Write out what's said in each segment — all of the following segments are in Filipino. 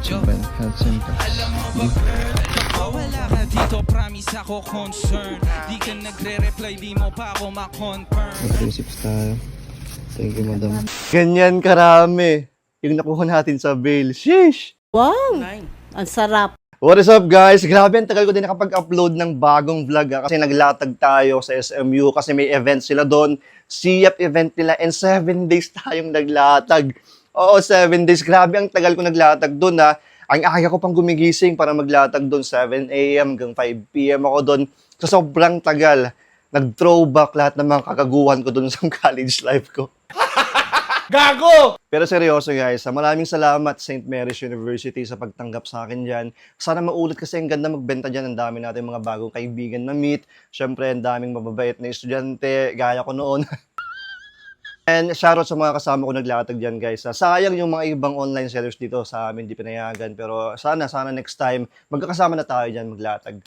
Chiban, health centers. Wala ka dito, promise ako concern. Di ka nagre-reply, di mo pa ako ma-confirm. Mag-receipts tayo. Thank you, madam. Ganyan karami yung nakuha natin sa bail. Sheesh! Wow! Ang sarap. What is up, guys? Grabe, ang tagal ko din nakapag-upload ng bagong vlog kasi naglatag tayo sa SMU kasi may event sila doon. SIAP event nila and 7 days tayong naglatag. Oo, 7 days. Grabe, ang tagal ko naglatag doon ha. Ang aga ko pang gumigising para maglatag doon. 7 a.m. hanggang 5 p.m. ako doon. So, sobrang tagal. Nag-throwback lahat ng mga kakaguhan ko doon sa college life ko. Gago! Pero seryoso guys, maraming salamat St. Mary's University sa pagtanggap sa akin dyan. Sana maulit kasi ang ganda magbenta dyan. Ang dami natin mga bagong kaibigan na meet. Siyempre, ang daming mababait na estudyante, gaya ko noon. And shoutout sa mga kasama ko naglatag dyan guys. Sayang yung mga ibang online sellers dito sa amin, di pinayagan. Pero sana next time, magkakasama na tayo dyan maglatag.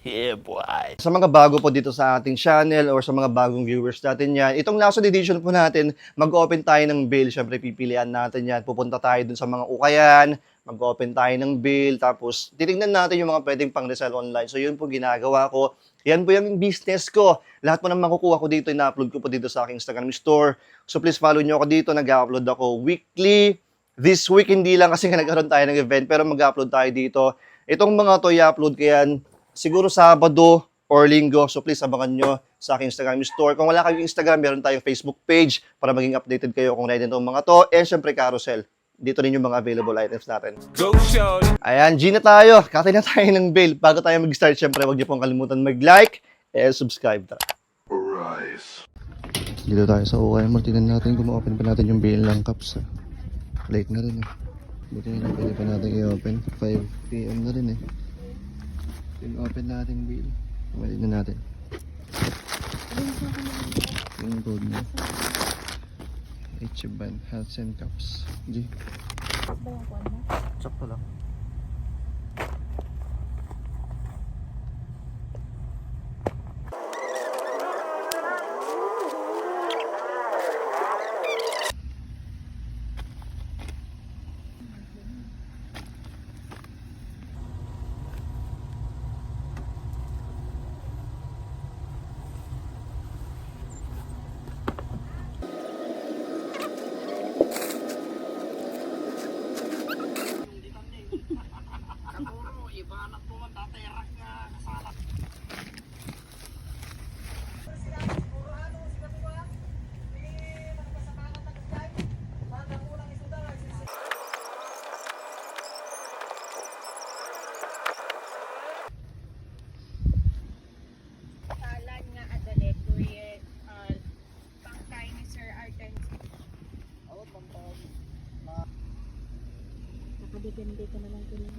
Yeah, boy. Sa mga bago po dito sa ating channel or sa mga bagong viewers natin yan, itong last edition po natin, mag-open tayo ng bail. Siyempre, pipilian natin yan. Pupunta tayo dun sa mga ukayan, mag-open tayo ng bail, tapos titignan natin yung mga pwedeng pang-resell online. So, yun po ginagawa ko. Yan po yung business ko. Lahat po ng makukuha ko dito, ina-upload ko po dito sa aking Instagram store. So, please follow nyo ako dito. Nag-upload ako weekly. This week, hindi lang kasi nagkaroon tayo ng event, pero mag-upload tayo dito. Itong mga to, i-upload ko yan siguro Sabado or Linggo. So please abangan nyo sa aking Instagram store. Kung wala kayong Instagram, meron tayong Facebook page para maging updated kayo kung ready itong mga to. And syempre carousel. Dito rin yung mga available items natin. Go show! Ayan, G na tayo. Katay na tayo ng bail. Bago tayo mag-start, syempre huwag niyo pong kalimutan mag-like and subscribe. Arise. Dito tayo sa UKM. Tingnan natin kung ma-open pa natin yung bail ng cups. Late na rin eh. Buti na pwede pa natin i-open. 5 p.m. na rin eh. Open natin bill. Kumalit na natin. Yung code na. Chiban, health and cups. G. Sakto lang.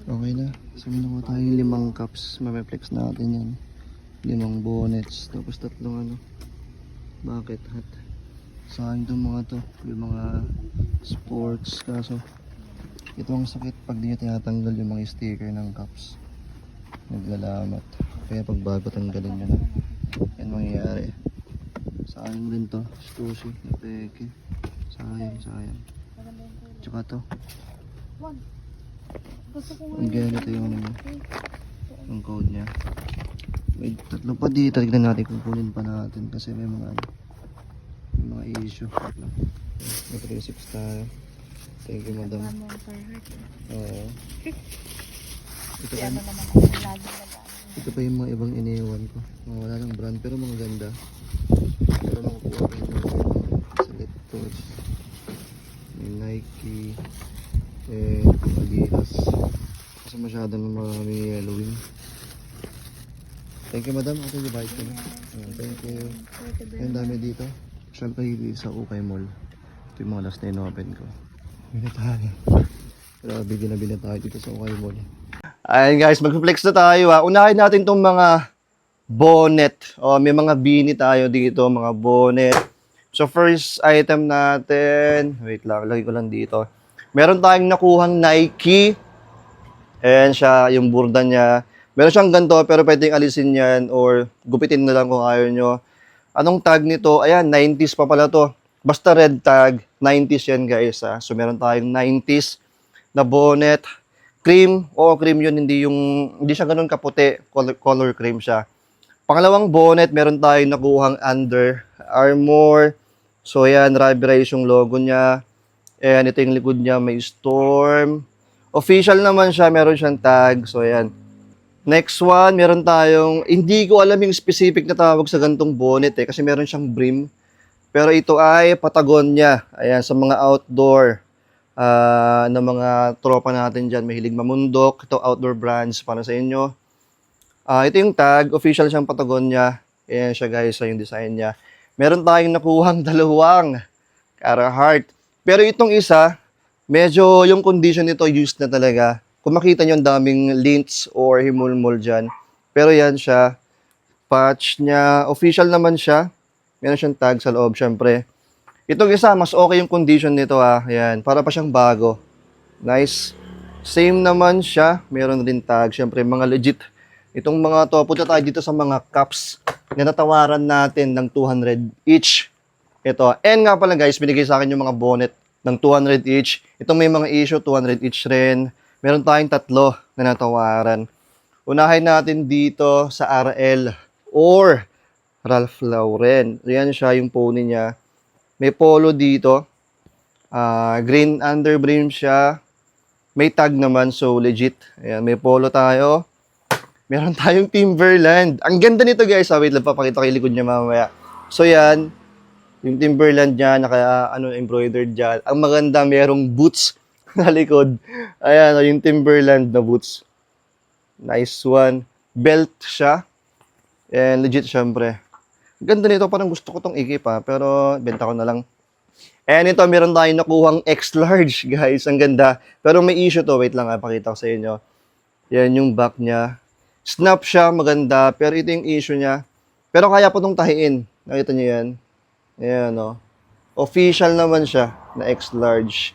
Okay na. So, minuha tayong 5 cups. Mameflex natin yan. 5 bonnets. Tapos 3 ano. Bucket hat. Sayang itong mga to. Yung mga sports. Kaso, ito ang sakit pag di tinatanggal yung mga sticker ng cups. Naglalamat. Kaya pag bago tanggalin nyo na. Yan mangyayari. Sayang rin to. Stussy. Napeke. Sayang. Tsaka to. Ang ganito yung code niya. May 3 pa dito. Tignan natin kung kunin pa natin kasi may mga issue. Mag-receipts tayo. Thank you, madam. Oo. Ito pa yung mga ibang iniwan ko. Mga wala ng brand pero mga ganda. Pero makukuha ko yung selectors. May Nike. Adidas. Kasi masyadong marami Halloween. Thank you, madam. Ito yung bike ko na. Thank you. Ang dami dito. Siyempre sa Ukay Mall. Ito yung mga last na in-open ko. Binitahan. Grabe, ginabili tayo dito sa Ukay Mall. Ayan guys, mag-flex na tayo ha. Unahin natin itong mga bonnet. May mga beanie tayo dito, mga bonnet. So first item natin. Wait lang, lagay ko lang dito. Meron tayong nakuhang Nike. Ayan siya, yung burda niya. Meron siyang ganito, pero pwedeng alisin yan or gupitin na lang kung ayaw nyo. Anong tag nito? Ayan, 90s pa pala to. Basta red tag, 90s yan guys. Ha? So meron tayong 90s na bonnet. Cream, cream yun, hindi siya ganun kaputi, color cream siya. Pangalawang bonnet, meron tayong nakuhang Under Armour. So yan, rubberized yung logo niya. And ito yung likod niya, may Storm. Official naman siya, meron siyang tag. So yan. Next one, meron tayong, hindi ko alam yung specific na tawag sa gantong bonnet kasi meron siyang brim. Pero ito ay Patagonia. Ayan, sa mga outdoor na mga tropa natin dyan, mahilig mamundok. Ito outdoor brands para sa inyo. Ito yung tag, official siyang Patagonia. Ayan siya guys, yung design niya. Meron tayong nakuhang dalawang Carhartt. Pero itong isa, medyo yung condition nito used na talaga. Kung makita nyo, ang daming lints or himulmol dyan. Pero yan siya, patch niya, official naman siya. Meron siyang tag sa loob, syempre. Itong isa, mas okay yung condition nito Ayan, para pa siyang bago. Nice. Same naman siya, meron din tag. Syempre, mga legit. Itong mga to, punta tayo dito sa mga cups na natawaran natin ng 200 each. Ito. And nga pala guys, binigay sa akin yung mga bonnet ng 200 each. Itong may mga issue, 200 each rin. Meron tayong tatlo na natawaran. Unahin natin dito sa RL or Ralph Lauren. Ayan siya, yung pony niya. May polo dito. Green underbrim siya. May tag naman, so legit. Ayan, may polo tayo. Meron tayong Timberland. Ang ganda nito guys. Wait lang, papakita ko yung likod niya mamaya. So yan, yung Timberland niya, embroidered dyan. Ang maganda, merong boots na likod. Ayan, yung Timberland na boots. Nice one. Belt siya. And legit syempre. Ganda nito, parang gusto ko tong ikip pero benta ko na lang. And ito, meron tayong nakuhang X-large guys. Ang ganda. Pero may issue to. Wait lang, pakita ko sa inyo. Yan yung back niya. Snap siya, maganda, pero ito yung issue niya. Pero kaya po itong tahiin. Nakita niyo yan? Ayan, Official naman siya na X-large.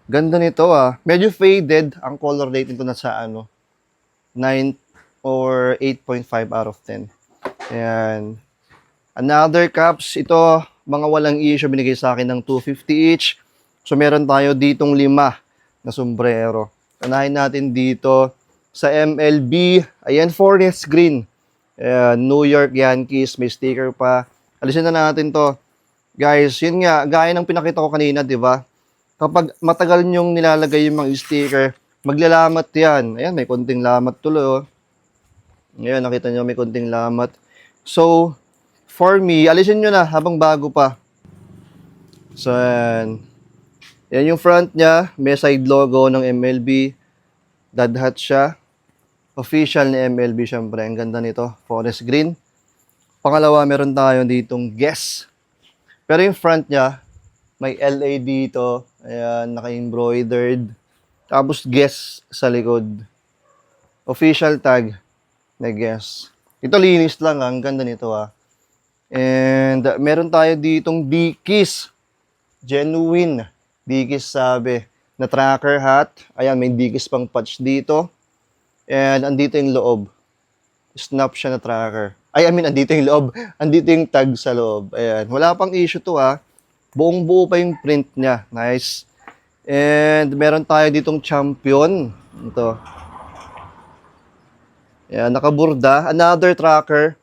Ganda nito, Medyo faded. Ang color rate nito nasa 9 or 8.5 out of 10. Ayan. Another cups. Ito, mga walang issue. Binigay sa akin ng 250 each. So, meron tayo ditong 5 na sombrero. Unahin natin dito sa MLB, ayan, forest green. New York Yankees, may sticker pa. Alisin na natin to. Guys, yun nga, gaya ng pinakita ko kanina, di ba? Kapag matagal nyong nilalagay yung mga sticker, maglalamat yan. Ayan, may konting lamat tuloy, Ayan, nakita nyo, may konting lamat. So, for me, alisin nyo na habang bago pa. So, ayan. Yan yung front niya, may side logo ng MLB. Dadhat siya. Official ni MLB syempre. Ang ganda nito. Forest green. Pangalawa, meron tayo ditong Guess. Pero yung front niya, may LA dito. Ayan, naka-embroidered. Tapos Guess sa likod. Official tag na Guess. Ito linis lang. Ang ganda nito And meron tayo ditong Dickies. Genuine. Dickies sabi. Na tracker hat. Ayan, may Dickies pang patch dito. And andito yung loob. Snap siya na tracker. Andito yung loob. Andito yung tag sa loob. Ayan. Wala pang issue to Buong buo pa yung print niya. Nice. And meron tayo ditong Champion. Ito. Ayan, nakaburda. Another tracker.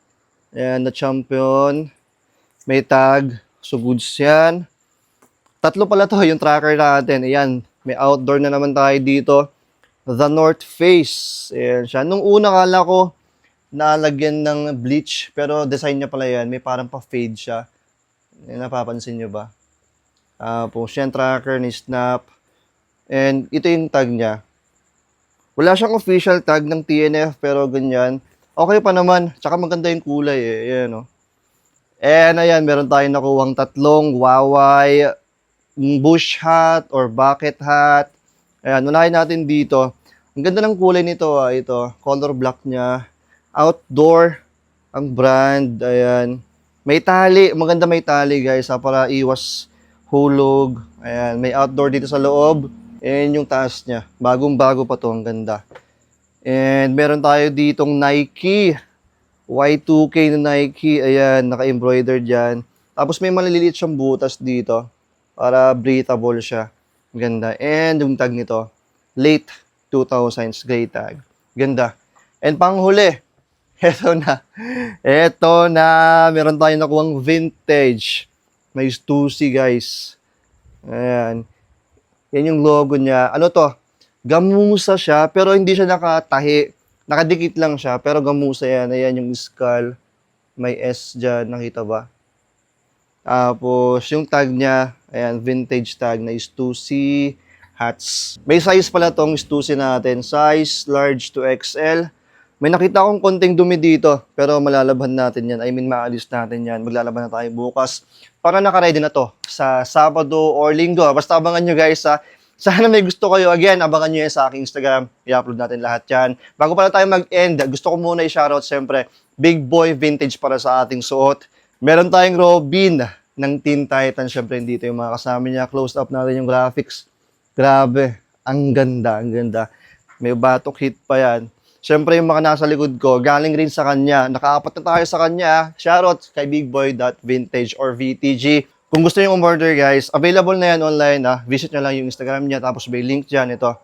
Ayan, na Champion. May tag. So goods yan. Tatlo pala to yung tracker natin. Ayan. May outdoor na naman tayo dito. The North Face. Ayan siya. Nung una kala ko, nalagyan ng bleach. Pero design niya pala yan. May parang pa-fade siya. Napapansin nyo ba? Tapos yan, tracker ni Snap. And ito yung tag niya. Wala siyang official tag ng TNF, pero ganyan. Okay pa naman. Tsaka maganda yung kulay Ayan, And ayan, meron tayong nakuhang tatlong Huawei bush hat or bucket hat. Ayan, unahin natin dito. Ang ganda ng kulay nito ito, color black niya. Outdoor ang brand. Ayan. May tali, maganda may tali guys para iwas hulog. Ayan, may outdoor dito sa loob. And yung taas niya, bagong-bago pa to, ang ganda. And meron tayo ditong Nike. Y2K na Nike. Ayan, naka-embroidered dyan. Tapos may maliliit siyang butas dito para breathable siya. Ganda. And yung tag nito, late 2000s gray tag. Ganda. And panghuli, eto na. Eto na. Meron tayong nakuhang vintage. May Stussy, guys. Ayan. Yan yung logo niya. Ano to? Gamusa siya, pero hindi siya nakatahi. Nakadikit lang siya, pero gamusa yan. Ayan yung skull. May S dyan. Nakita ba? Tapos, yung tag niya, ayan, vintage tag na Stussy hats. May size pala tong Stussy natin. Size large to XL. May nakita akong konting dumi dito, pero malalabhan natin yan. I mean, maalis natin yan. Maglalaban na tayo bukas. Para nakaready na to sa Sabado or Linggo. Basta abangan nyo guys ha. Sana may gusto kayo. Again, abangan nyo yan sa aking Instagram. I-upload natin lahat yan. Bago pala tayo mag-end, gusto ko muna i-shoutout siyempre, Big Boy Vintage para sa ating suot. Meron tayong Robin ng Teen Titans. Siyempre, dito yung mga kasama niya. Close up natin yung graphics. Grabe. Ang ganda, ang ganda. May batok hit pa yan. Siyempre, yung mga nasa likod ko, galing rin sa kanya. Nakaapat na tayo sa kanya. Shoutout kay bigboy.vintage or VTG. Kung gusto nyo umorder guys, available na yan online. Visit nyo lang yung Instagram niya. Tapos may link dyan. Ito.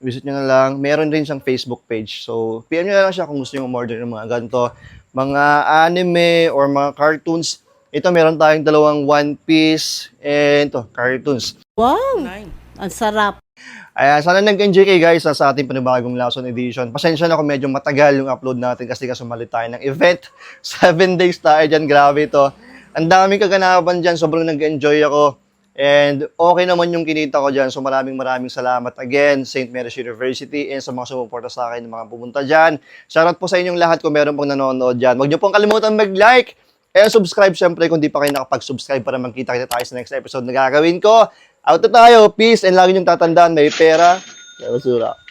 Visit nyo na lang. Meron rin siyang Facebook page. So, PM nyo na lang siya kung gusto nyo umorder ng mga ganito. Mga anime or mga cartoons. Ito, meron tayong dalawang One Piece. And ito, cartoons. Wow! Ang sarap. Ayan, sana nag-enjoy kayo guys sa ating panibagong Lawson Edition. Pasensya na kung medyo matagal yung upload natin kasi sumali tayo ng event. 7 days tayo dyan, grabe ito. Ang daming kaganapan dyan, sobrang nag-enjoy ako. And okay naman yung kinita ko dyan, so maraming salamat again, St. Mary's University, and sa mga sumuporta sa akin, mga pumunta dyan. Shoutout po sa inyong lahat kung meron pong nanonood dyan. Huwag niyo pong kalimutan mag-like and subscribe syempre kung di pa kayo nakapag-subscribe para magkita-kita tayo sa next episode na gagawin ko. Out na tayo. Peace. And lagi niyong tatandaan, may pera, may basura.